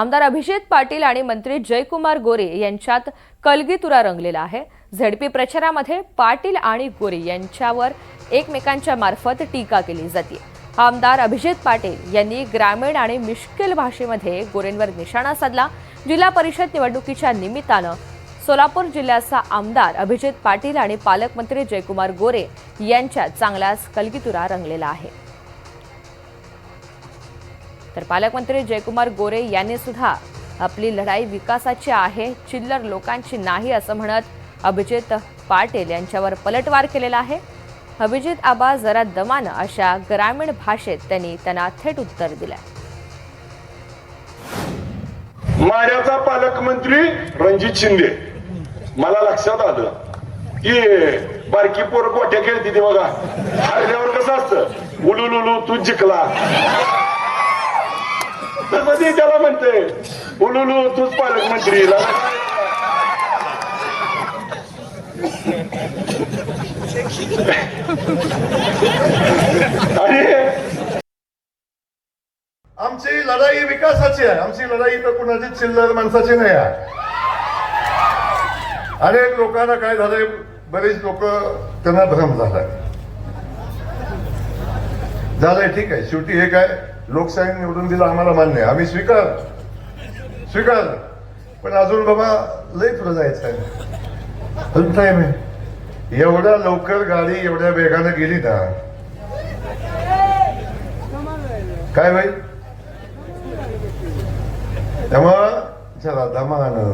आमदार अभिजित पाटील आणि मंत्री जयकुमार गोरे यांच्यात कलगीतुरा रंगलेला आहे। झडपी प्रचारामध्ये पाटील आणि गोरे यांच्यावर एकमेकांच्या मार्फत टीका केली जाते। आमदार अभिजित पाटील यांनी ग्रामीण आणि मिश्किल भाषेमध्ये गोरेंवर निशाणा साधला। जिल्हा परिषद निवडणुकीच्या निमित्तानं सोलापूर जिल्ह्याचा आमदार अभिजित पाटील आणि पालकमंत्री जयकुमार गोरे यांच्यात चांगलाच कलगीतुरा रंगलेला आहे। तर पालकमंत्री जयकुमार गोरे यांनी सुद्धा आपली लढाई विकासाची आहे, चिल्लर लोकांची नाही असं म्हणत अभिजित पाटील यांच्यावर पलटवार केलेला आहे। अभिजित आबा जरा दमानं अशा ग्रामीण भाषेत त्यांना थेट उत्तर दिलंय। माढ्याचा पालकमंत्री रणजित शिंदे, मला लक्षात आलं की बारकी पोर गोट्या खेळती ती बघा, हरल्यावर कसं असतं उलुलुलू तू जिंकला तसं त्याला म्हणते उलुलू तूच पालकमंत्री। आणि आमची लढाई विकासाची आहे, आमची लढाई तर कुणाची चिल्लर माणसाची नाही आहे। अनेक लोकांना काय झालंय, बरेच लोक त्यांना भ्रम झालंय। ठीक आहे, शेवटी हे काय लोकशाही निवडून दिलं आम्हाला मान्य आहे, आम्ही स्वीकार पण अजून बाबा लय पुढे जायचं आहे, अजून टाइम आहे। एवढ्या लवकर गाडी एवढ्या वेगानं गेली ना काय भाई, त्यामुळं जरा दमानं